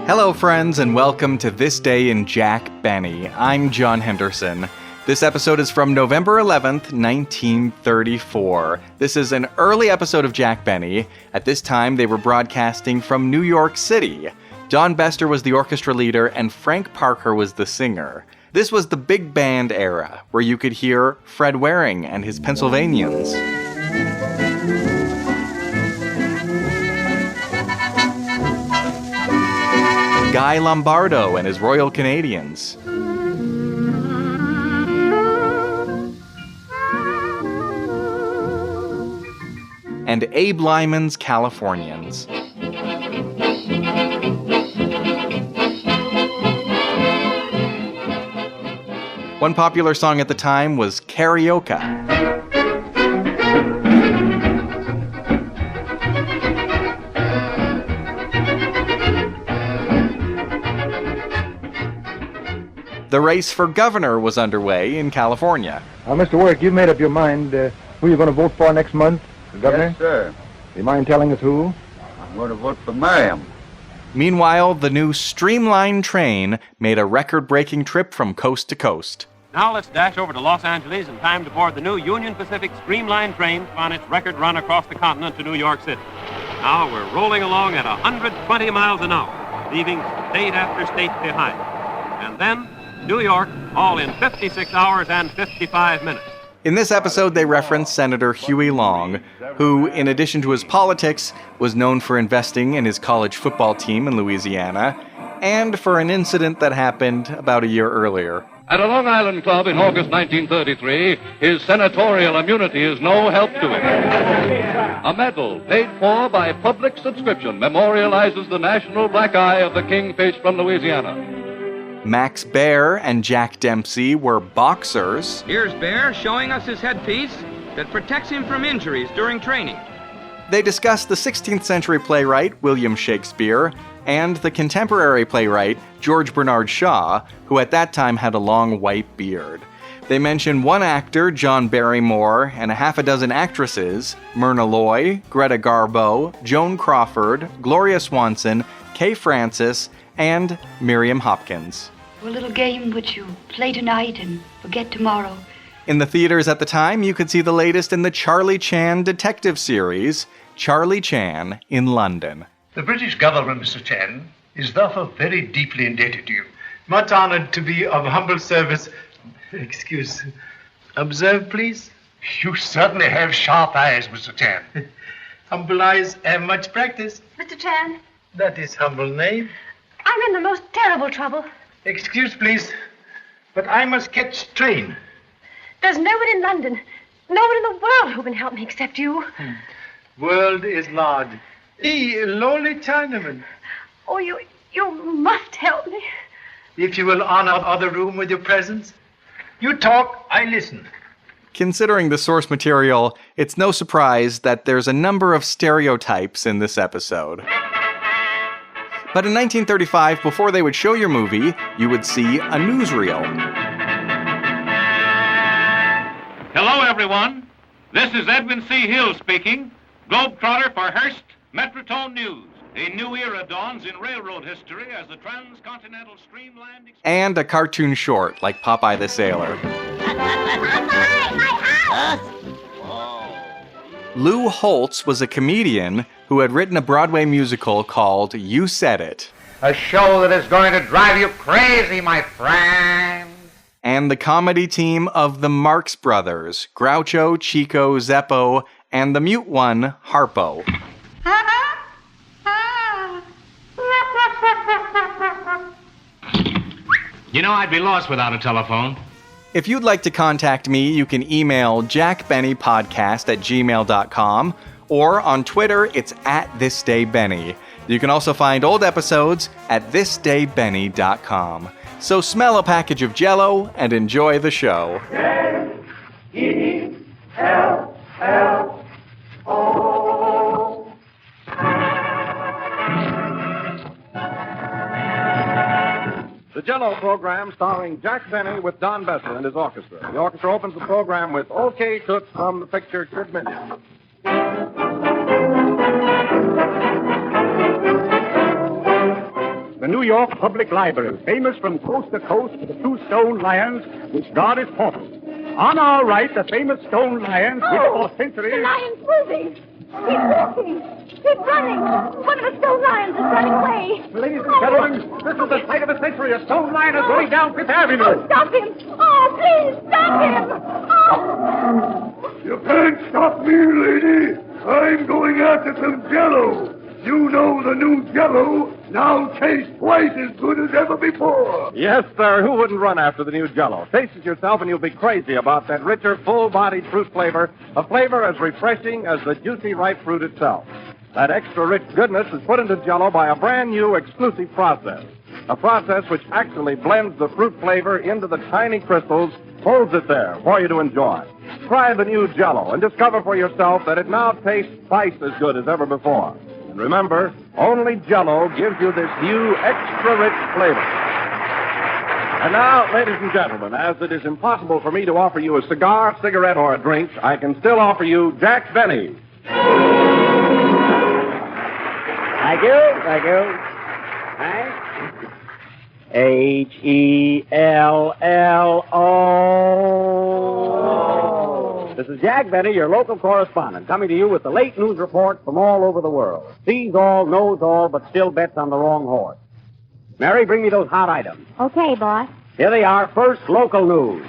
Hello, friends, and welcome to This Day in Jack Benny. I'm John Henderson. This episode is from November 11th, 1934. This is an early episode of Jack Benny. At this time, they were broadcasting from New York City. Don Bester was the orchestra leader, and Frank Parker was the singer. This was the big band era, where you could hear Fred Waring and his Pensilvanians. Guy Lombardo and his Royal Canadians. And Abe Lyman's Californians. One popular song at the time was Carioca. The race for governor was underway in California. Mr. Work, you've made up your mind who you're going to vote for next month, the governor? Yes, sir. Do you mind telling us who? I'm going to vote for Merriam. Meanwhile, the new Streamline train made a record-breaking trip from coast to coast. Now let's dash over to Los Angeles in time to board the new Union Pacific Streamline train on its record run across the continent to New York City. Now we're rolling along at 120 miles an hour, leaving state after state behind. And then New York, all in 56 hours and 55 minutes. In this episode, they reference Senator Huey Long, who, in addition to his politics, was known for investing in his college football team in Louisiana, and for an incident that happened about a year earlier. At a Long Island club in August 1933, his senatorial immunity is no help to him. A medal paid for by public subscription memorializes the national black eye of the kingfish from Louisiana. Max Baer and Jack Dempsey were boxers. Here's Baer showing us his headpiece that protects him from injuries during training. They discussed the 16th century playwright William Shakespeare and the contemporary playwright George Bernard Shaw, who at that time had a long white beard. They mentioned one actor, John Barrymore, and a half a dozen actresses, Mirna Loy, Greta Garbo, Joan Crawford, Gloria Swanson, Kay Francis, and Miriam Hopkins. A little game which you play tonight and forget tomorrow. In the theaters at the time, you could see the latest in the Charlie Chan detective series, Charlie Chan in London. The British government, Mr. Chan, is therefore very deeply indebted to you. Much honored to be of humble service. Excuse. Observe, please. You certainly have sharp eyes, Mr. Chan. Humble eyes have much practice. Mr. Chan. That is humble name. I'm in the most terrible trouble. Excuse, please, but I must catch train. There's no one in London, no one in the world who can help me except you. World is large. A lowly Chinaman. Oh, you must help me. If you will honor other room with your presence. You talk, I listen. Considering the source material, it's no surprise that there's a number of stereotypes in this episode. But in 1935, before they would show your movie, you would see a newsreel. Hello, everyone. This is Edwin C. Hill speaking, Globetrotter for Hearst Metrotone News. A new era dawns in railroad history as the transcontinental streamlined... And a cartoon short, like Popeye the Sailor. Popeye, my house! Lou Holtz was a comedian who had written a Broadway musical called You Said It. A show that is going to drive you crazy, my friend. And the comedy team of the Marx Brothers, Groucho, Chico, Zeppo, and the mute one, Harpo. You know, I'd be lost without a telephone. If you'd like to contact me, you can email jackbennypodcast@gmail.com, or on Twitter, it's @thisdaybenny. You can also find old episodes at thisdaybenny.com. So smell a package of Jell-O and enjoy the show. J-E-L-L-O. The Jell-O program starring Jack Benny with Don Bester and his orchestra. The orchestra opens the program with OK Toots from the picture Kid Million. the New York Public Library, famous from coast to coast for the two stone lions which guard its portals. On our right, the famous stone lions which for centuries... The lion's moving. He's walking. He's running. One of the stone lions is running away. Ladies and gentlemen, this is the sight of the century. A stone lion is running down Fifth Avenue. Oh, stop him. Oh, please, stop him. Oh. You can't stop me, lady. I'm going after some Jell-O. You know the new Jell-O now tastes twice as good as ever before. Yes, sir. Who wouldn't run after the new Jell-O? Taste it yourself and you'll be crazy about that richer, full-bodied fruit flavor, a flavor as refreshing as the juicy ripe fruit itself. That extra rich goodness is put into Jell-O by a brand new exclusive process. A process which actually blends the fruit flavor into the tiny crystals, holds it there for you to enjoy. Try the new Jell-O and discover for yourself that it now tastes twice as good as ever before. And remember, only Jell-O gives you this new extra rich flavor. And now, ladies and gentlemen, as it is impossible for me to offer you a cigar, cigarette, or a drink, I can still offer you Jack Benny. Thank you. Thank you. Thanks. H-E-L-L-O. This is Jack Benny, your local correspondent, coming to you with the late news report from all over the world. Sees all, knows all, but still bets on the wrong horse. Mary, bring me those hot items. Okay, boss. Here they are. First, local news.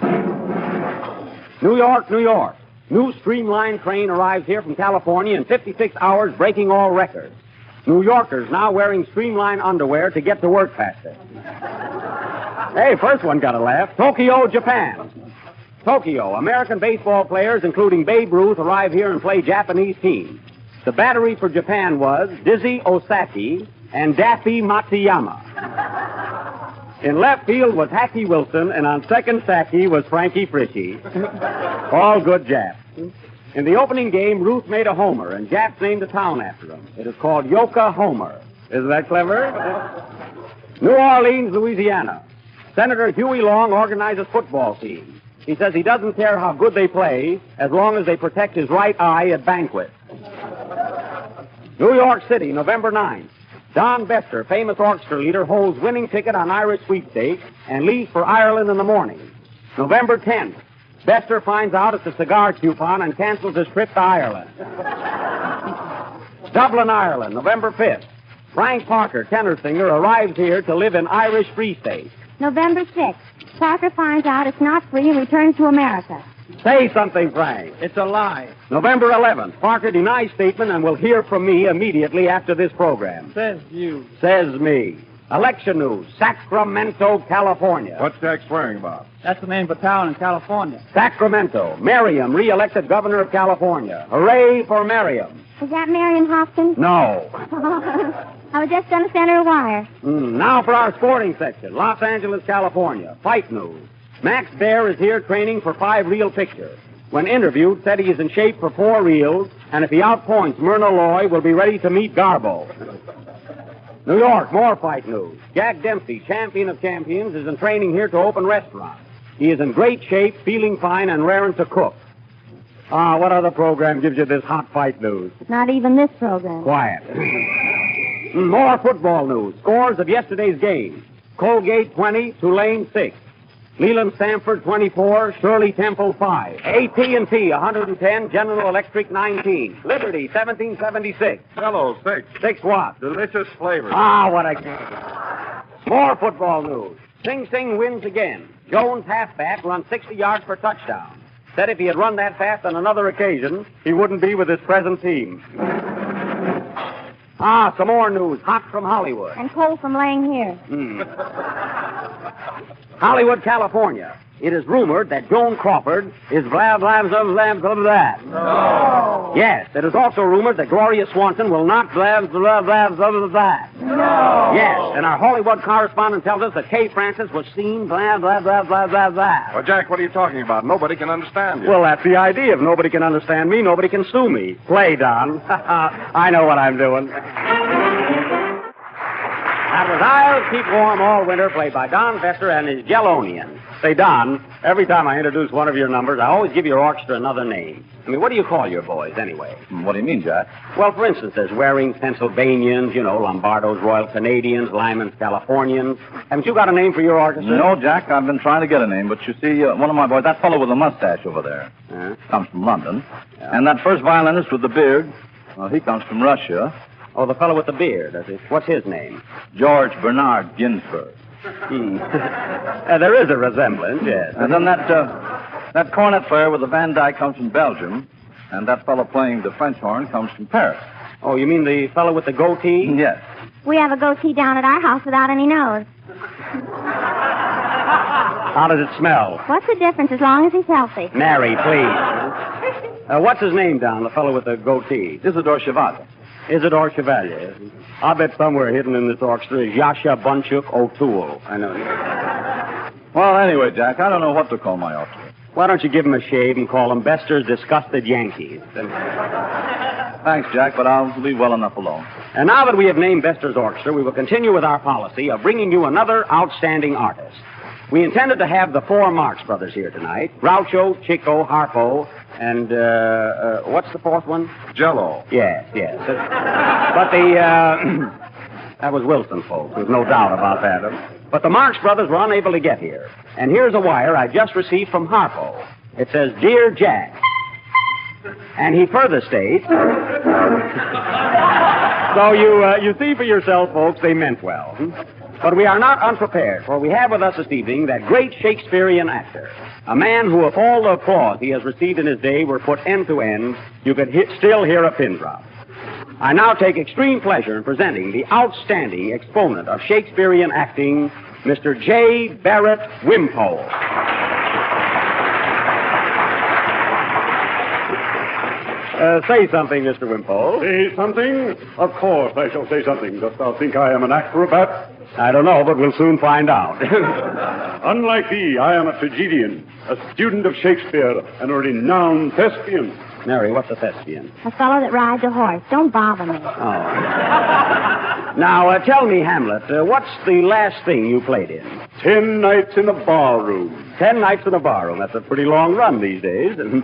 New York, New York. New Streamline train arrives here from California in 56 hours, breaking all records. New Yorkers now wearing Streamline underwear to get to work faster. Hey, first one got a laugh. Tokyo, Japan. Tokyo, American baseball players, including Babe Ruth, arrive here and play Japanese teams. The battery for Japan was Dizzy Osaki and Daffy Matsuyama. In left field was Hacky Wilson, and on second Saki was Frankie Frischi. All good Japs. In the opening game, Ruth made a homer, and Japs named a town after him. It is called Yokohama. Isn't that clever? New Orleans, Louisiana. Senator Huey Long organizes football teams. He says he doesn't care how good they play as long as they protect his right eye at banquets. New York City, November 9th. Don Bester, famous orchestra leader, holds winning ticket on Irish sweepstakes and leaves for Ireland in the morning. November 10th. Bester finds out it's a cigar coupon and cancels his trip to Ireland. Dublin, Ireland, November 5th. Frank Parker, tenor singer, arrives here to live in Irish Free State. November 6th. Parker finds out it's not free and returns to America. Say something, Frank. It's a lie. November 11th. Parker denies statement and will hear from me immediately after this program. Says you. Says me. Election news. Sacramento, California. What's Jack swearing about? That's the name of a town in California. Sacramento. Merriam, re-elected governor of California. Hooray for Merriam. Is that Marion Hopkins? No. I was just going to send her a wire. Now for our sporting section. Los Angeles, California. Fight news. Max Baer is here training for 5 reel pictures. When interviewed, said he is in shape for 4 reels, and if he outpoints Mirna Loy, will be ready to meet Garbo. New York, more fight news. Jack Dempsey, champion of champions, is in training here to open restaurants. He is in great shape, feeling fine, and raring to cook. What other program gives you this hot fight news? Not even this program. Quiet. More football news. Scores of yesterday's game. Colgate 20, Tulane 6. Leland Stanford 24, Shirley Temple 5. AT&T 110, General Electric 19. Liberty 1776. Hello, 6. 6 what? Delicious flavor. What a game. More football news. Sing Sing wins again. Jones halfback runs 60 yards per touchdown. Said if he had run that fast on another occasion, he wouldn't be with his present team. Some more news. Hot from Hollywood. And cold from laying here. Hollywood, California. It is rumored that Joan Crawford is blah, blah, blah, blah, blah, blah. No. Yes, it is also rumored that Gloria Swanson will not blah, blah, blah, blah, blah, blah. No. Yes, and our Hollywood correspondent tells us that Kay Francis was seen blah, blah, blah, blah, blah, blah. Well, Jack, what are you talking about? Nobody can understand you. Well, that's the idea. If nobody can understand me, nobody can sue me. Play, Don. I know what I'm doing. That was I'll Keep Warm All Winter, played by Don Bester and his Jell-Onians. Say, Don, every time I introduce one of your numbers, I always give your orchestra another name. I mean, what do you call your boys, anyway? What do you mean, Jack? Well, for instance, there's Waring's Pennsylvanians, Lombardo's Royal Canadians, Lyman's Californians. Haven't you got a name for your orchestra? No, Jack, I've been trying to get a name, but you see, one of my boys, that fellow with the mustache over there, comes from London. Yeah. And that first violinist with the beard, well, he comes from Russia. Oh, the fellow with the beard, what's his name? George Bernard Ginsberg. There is a resemblance, yes. And then that cornet player with the Van Dyke comes from Belgium, and that fellow playing the French horn comes from Paris. Oh, you mean the fellow with the goatee? Yes. We have a goatee down at our house without any nose. How does it smell? What's the difference as long as he's healthy? Mary, please. What's his name, Don, the fellow with the goatee? Isidore Chevalier. Isidore Chevalier. I bet somewhere hidden in this orchestra is Yasha Bunchuk O'Toole. I know. Well, anyway, Jack, I don't know what to call my orchestra. Why don't you give him a shave and call them Bester's Disgusted Yankees? Thanks, Jack, but I'll leave well enough alone. And now that we have named Bester's Orchestra, we will continue with our policy of bringing you another outstanding artist. We intended to have the four Marx Brothers here tonight. Groucho, Chico, Harpo, and, what's the fourth one? Jello. Yes. But that was Wilson, folks. There's no doubt about that. But the Marx Brothers were unable to get here. And here's a wire I just received from Harpo. It says, Dear Jack. And he further states... So you see for yourself, folks, they meant well. But we are not unprepared, for we have with us this evening that great Shakespearean actor, a man who, if all the applause he has received in his day were put end to end, you could still hear a pin drop. I now take extreme pleasure in presenting the outstanding exponent of Shakespearean acting, Mr. J. Barrett Wimpole. Say something, Mr. Wimpole. Say something? Of course I shall say something. Dost thou think I am an acrobat? I don't know, but we'll soon find out. Unlike thee, I am a tragedian, a student of Shakespeare, and a renowned thespian. Mary, what's a thespian? A fellow that rides a horse. Don't bother me. Oh. Now, tell me, Hamlet, what's the last thing you played in? 10 nights in a barroom. 10 nights in a barroom. That's a pretty long run these days. Do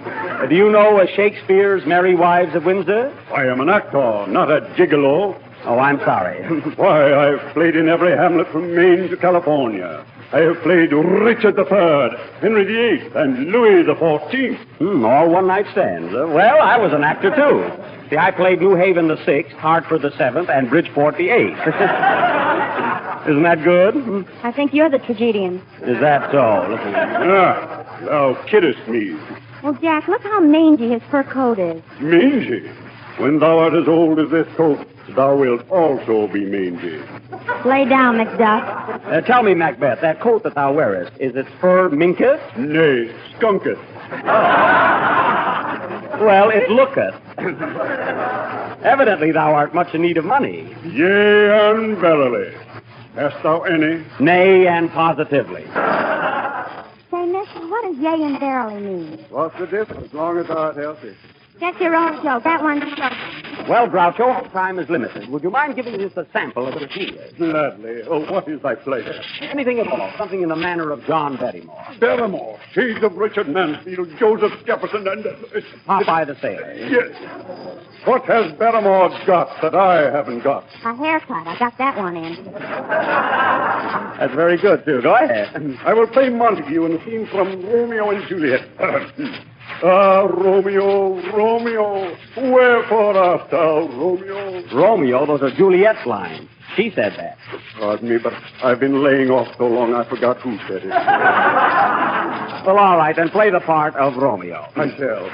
you know Shakespeare's Merry Wives of Windsor? I am an actor, not a gigolo. Oh, I'm sorry. Why, I've played in every Hamlet from Maine to California. I have played Richard III, Henry VIII, and Louis XIV. All one-night stands. Well, I was an actor, too. See, I played New Haven the 6th, Hartford the 7th, and Bridgeport the 8th. Isn't that good? I think you're the tragedian. Is that so? Listen. Thou kiddest me. Well, Jack, look how mangy his fur coat is. Mangy? When thou art as old as this coat, thou wilt also be mangy. Lay down, Macduff. Tell me, Macbeth, that coat that thou wearest, is it fur minketh? Nay, skunketh. Well, it looketh. Evidently thou art much in need of money. Yea, and verily. Hast thou any? Nay, and positively. Say, mister, what does yea and verily mean? What's the difference, as long as thou art healthy? That's your own joke. That one's joke. Well, Groucho, our time is limited. Would you mind giving us a sample of the procedure? Gladly. Oh, what is thy pleasure? Anything at all. Something in the manner of John Barrymore. Barrymore. Shades of Richard Mansfield, Joseph Jefferson, and... Popeye the Sailor. Yes. What has Barrymore got that I haven't got? A haircut. I got that one in. That's very good, too. Go ahead. I will play Montague in the scene from Romeo and Juliet. Romeo, Romeo, wherefore art thou, Romeo? Romeo, those are Juliet's lines. She said that. Pardon me, but I've been laying off so long I forgot who said it. Well, all right, then play the part of Romeo. I shall.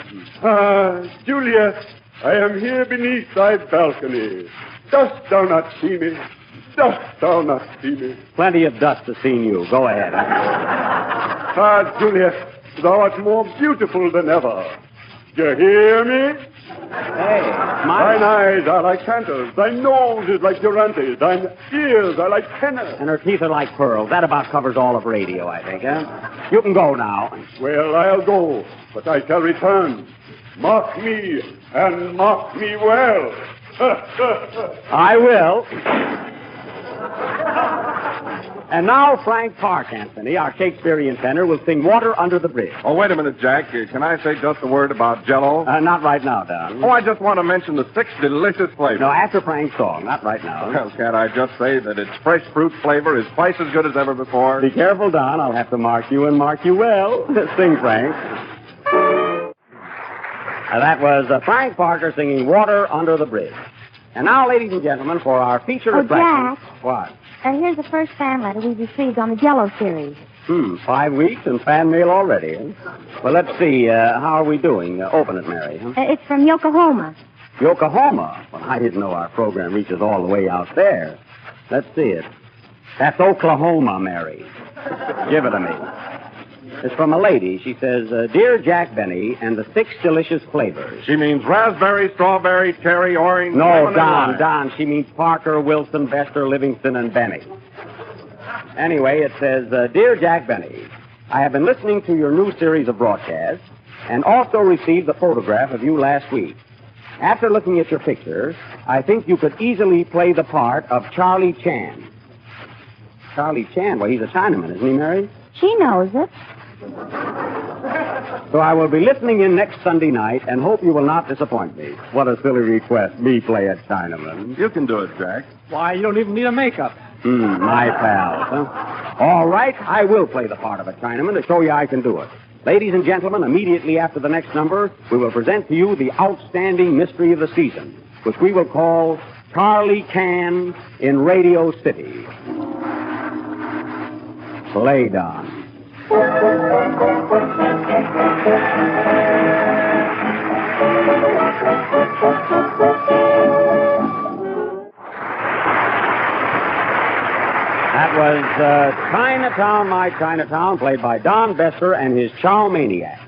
Juliet, I am here beneath thy balcony. Dost thou not see me? Dost thou not see me? Plenty of dust to see you. Go ahead. Juliet, thou art more beautiful than ever. Do you hear me? Hey, Thine eyes are like candles. Thy nose is like Durante's. Thine ears are like tenors. And her teeth are like pearls. That about covers all of radio, I think, huh? You can go now. Well, I'll go, but I shall return. Mark me, and mark me well. I will. And now Frank Park, Anthony, our Shakespearean tenor, will sing Water Under the Bridge. Oh, wait a minute, Jack. Can I say just a word about Jell-O? Not right now, Don. Oh, I just want to mention the 6 delicious flavors. No, after Frank's song, not right now. Well, can't I just say that its fresh fruit flavor is twice as good as ever before? Be careful, Don. I'll have to mark you and mark you well. Sing, Frank. That was Frank Parker singing Water Under the Bridge. And now, ladies and gentlemen, for our feature attraction. Jack. What? Here's the first fan letter we've received on the Jell-O series. 5 weeks and fan mail already. Huh? Well, let's see. How are we doing? Open it, Mary. Huh? It's from Yokohama. Yokohama? Well, I didn't know our program reaches all the way out there. Let's see it. That's Oklahoma, Mary. Give it to me. It's from a lady. She says, Dear Jack Benny and the 6 delicious flavors. She means raspberry, strawberry, cherry, orange... No, Don. She means Parker, Wilson, Bester, Livingston, and Benny. Anyway, it says, Dear Jack Benny, I have been listening to your new series of broadcasts and also received the photograph of you last week. After looking at your picture, I think you could easily play the part of Charlie Chan. Charlie Chan? Well, he's a Chinaman, isn't he, Mary? She knows it. So I will be listening in next Sunday night and hope you will not disappoint me. What a silly request, me play a Chinaman. You can do it, Jack. Why, you don't even need a makeup. My pals, huh? All right, I will play the part of a Chinaman to show you I can do it. Ladies and gentlemen, immediately after the next number, we will present to you the outstanding mystery of the season, which we will call Charlie Can in Radio City. Play, Don. That was Chinatown, My Chinatown, played by Don Bester and his Chow Maniacs.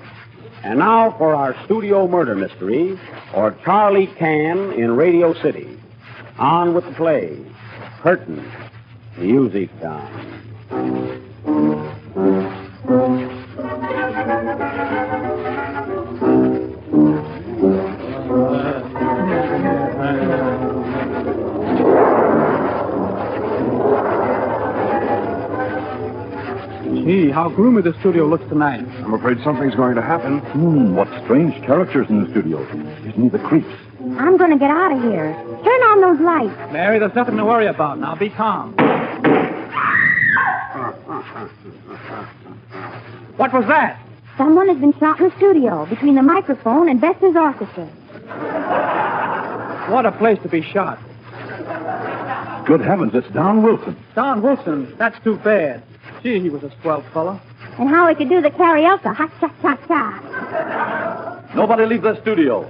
And now for our studio murder mystery, or Charlie Can in Radio City. On with the play. Curtain. Music down. Gee, how gloomy the studio looks tonight. I'm afraid something's going to happen. What strange characters in the studio. Isn't he the creeps? I'm going to get out of here. Turn on those lights. Mary, there's nothing to worry about. Now be calm. What was that? Someone has been shot in the studio between the microphone and Bester's orchestra. What a place to be shot. Good heavens, it's Don Wilson. Don Wilson, that's too bad. Gee, he was a swell fellow. And how he could do the Carioca. Ha-cha-cha-cha. Nobody leave the studio.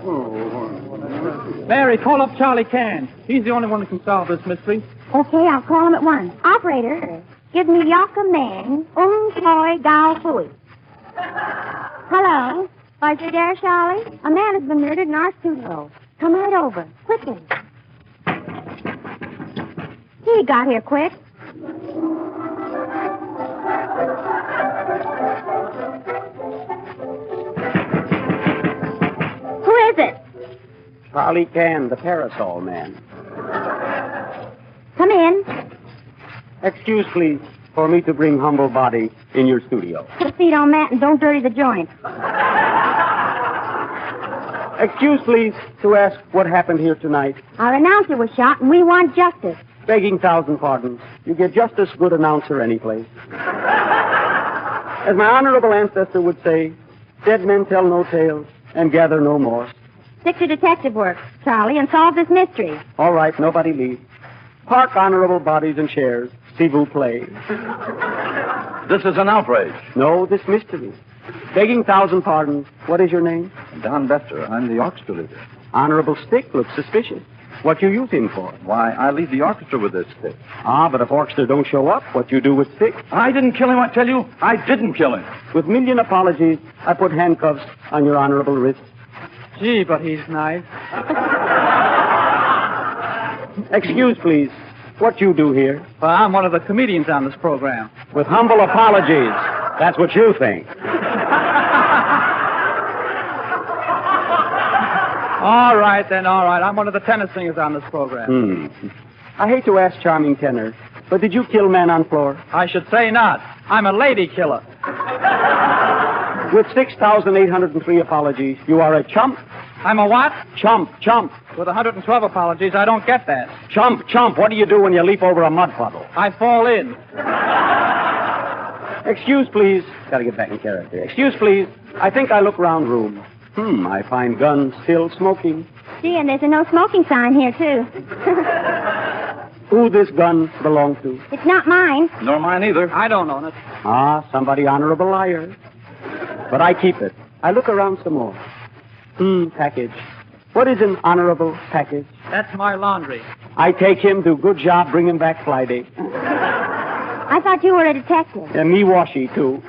Mary, call up Charlie Can. He's the only one who can solve this mystery. Okay, I'll call him at once. Operator, give me Yaka Man, Toy Gao Fui. Hello? Are you there, Charlie? A man has been murdered in our studio. Come right over, quickly. He got here quick. Who is it? Charlie Can, the parasol man. Come in. Excuse, please, for me to bring humble body in your studio. Put feet on mat and don't dirty the joint. Excuse, please, to ask what happened here tonight. Our announcer was shot and we want justice. Begging thousand pardons. You get just as good announcer anyplace. As my honorable ancestor would say, dead men tell no tales and gather no more. Stick to detective work, Charlie, and solve this mystery. All right, nobody leave. Park honorable bodies and chairs. S'il vous plaît. This is an outrage. No, this mystery. Begging thousand pardons. What is your name? Don Bester. I'm the orchestra leader. Honorable stick looks suspicious. What you use him for? Why, I lead the orchestra with this stick. Ah, but if orchestra don't show up, what you do with stick? I didn't kill him, I tell you. I didn't kill him. With million apologies, I put handcuffs on your honorable wrist. Gee, but he's nice. Excuse, please. What you do here? Well, I'm one of the comedians on this program. With humble apologies. That's what you think. All right, then, all right. I'm one of the tenor singers on this program. I hate to ask charming tenor, But did you kill men on floor? I should say not. I'm a lady killer. With 6,803 apologies, you are a chump? I'm a what? Chump. With 112 apologies, I don't get that. Chump. What do you do when you leap over a mud puddle? I fall in. Excuse, please. Gotta get back in character. Excuse, please. I think I look round room. I find guns still smoking. Gee, and there's a no smoking sign here, too. Who this gun belong to? It's not mine. Nor mine either. I don't own it. Somebody honorable liar. But I keep it. I look around some more. Package. What is an honorable package? That's my laundry. I take him to good job, bring him back Friday. I thought you were a detective. And me washy, too.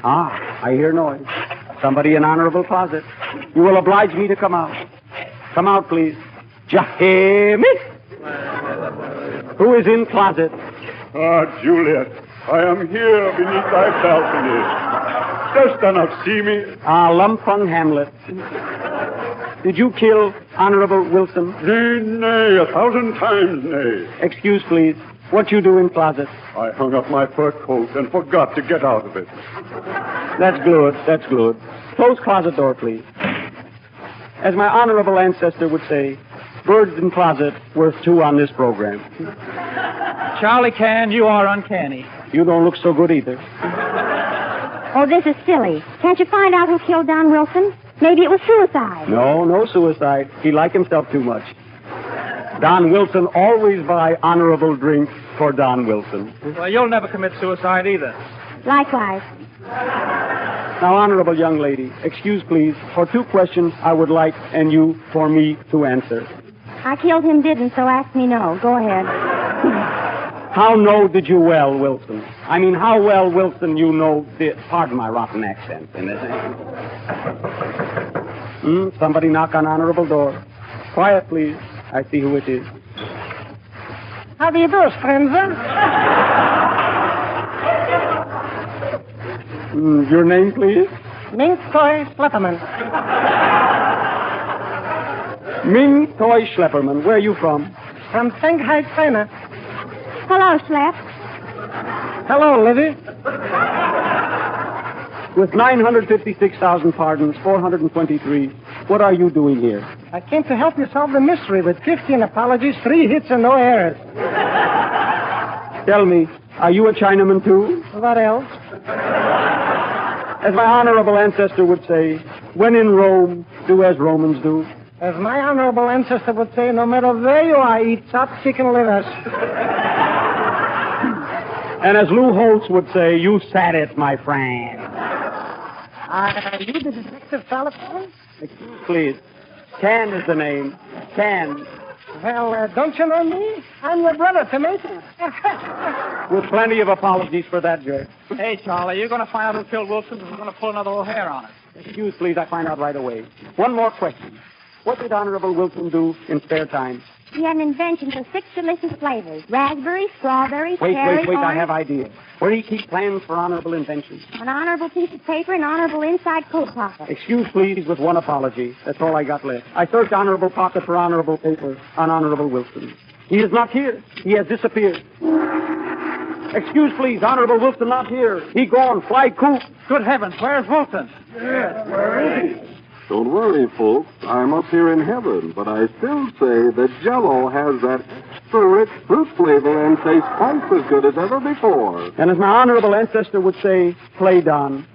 I hear noise. Somebody in honorable closet. You will oblige me to come out. Come out, please. Jahemi. Who is in closet? Juliet, I am here beneath thy balcony. Dost thou not see me? Lumphung Hamlet. Did you kill Honorable Wilson? Nay, 1,000 times nay. Excuse, please. What you do in closet? I hung up my fur coat and forgot to get out of it. That's good. Close closet door, please. As my honorable ancestor would say, birds in closet worth two on this program. Charlie Can, you are uncanny. You don't look so good either. Oh, this is silly. Can't you find out who killed Don Wilson? Maybe it was suicide. No suicide. He liked himself too much. Don Wilson always buy honorable drinks for Don Wilson. Well, you'll never commit suicide either. Likewise. Now, honorable young lady, excuse, please, for two questions I would like and you for me to answer. I killed him, didn't, so ask me no. Go ahead. How know did you well, Wilson? I mean, how well, Wilson, you know the... Pardon my rotten accent. Somebody knock on honorable door. Quiet, please. I see who it is. How do you do, stranger? Your name, please? Mink Toy Schlepperman. Ming Toy Schlepperman. Where are you from? From Shanghai, China. Hello, Schlep. Hello, Livy. With 956,000 pardons, 423, what are you doing here? I came to help you solve the mystery with 15 apologies, 3 hits, and no errors. Tell me, are you a Chinaman, too? What else? As my honorable ancestor would say, when in Rome, do as Romans do. As my honorable ancestor would say, no matter where you are, eat chopped chicken livers. And as Lou Holtz would say, you said it, my friend. Are you the detective, Californians? Please. Can is the name. Can. Well, don't you know me? I'm your brother, Tomato. With plenty of apologies for that, Jerry. Hey, Charlie, you're going to find out who killed Wilson or we're going to pull another O'Hare on it. Excuse, please, I find out right away. One more question. What did Honorable Wilson do in spare time? He had an invention for 6 delicious flavors. Raspberry, strawberry, cherry, Wait, orange. I have ideas. Where do you keep plans for honorable inventions? An honorable piece of paper and honorable inside coat pocket. Excuse, please, with one apology. That's all I got left. I searched honorable pocket for honorable paper on Honorable Wilson. He is not here. He has disappeared. Excuse, please, Honorable Wilson not here. He gone. Fly coop. Good heavens, where's Wilson? Yes, where is he? Don't worry, folks. I'm up here in heaven, but I still say that Jell-O has that extra rich fruit flavor and tastes twice as good as ever before. And as my honorable ancestor would say, play Don.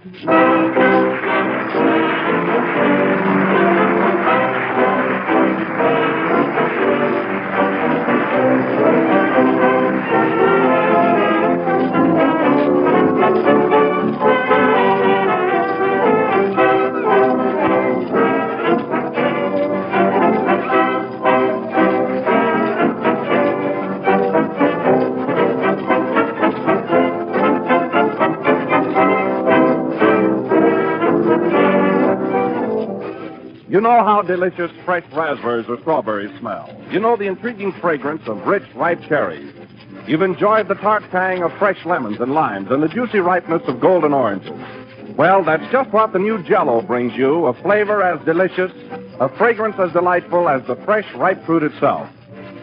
You know how delicious fresh raspberries or strawberries smell. You know the intriguing fragrance of rich, ripe cherries. You've enjoyed the tart tang of fresh lemons and limes and the juicy ripeness of golden oranges. Well, that's just what the new Jell-O brings you, a flavor as delicious, a fragrance as delightful as the fresh, ripe fruit itself.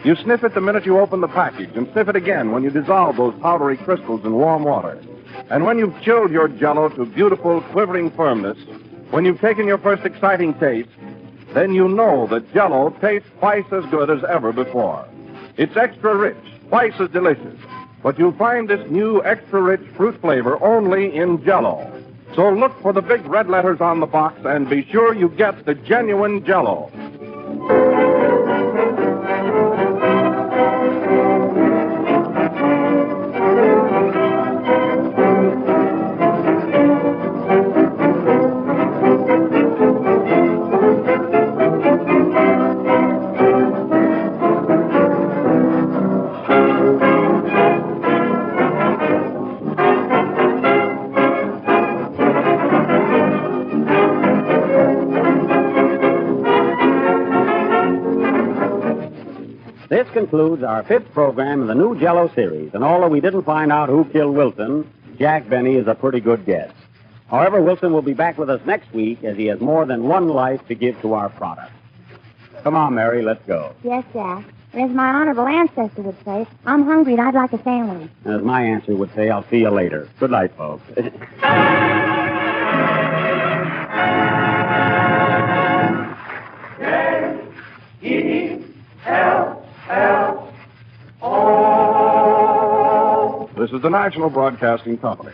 You sniff it the minute you open the package, and sniff it again when you dissolve those powdery crystals in warm water. And when you've chilled your Jell-O to beautiful, quivering firmness, when you've taken your first exciting taste, then you know that Jell-O tastes twice as good as ever before. It's extra rich, twice as delicious. But you'll find this new extra rich fruit flavor only in Jell-O. So look for the big red letters on the box and be sure you get the genuine Jell-O. This concludes our 5th program in the new Jell-O series, and although we didn't find out who killed Wilson, Jack Benny is a pretty good guess. However, Wilson will be back with us next week as he has more than one life to give to our product. Come on, Mary, let's go. Yes, Jack. And as my honorable ancestor would say, I'm hungry and I'd like a sandwich. As my answer would say, I'll see you later. Good night, folks. This is the National Broadcasting Company.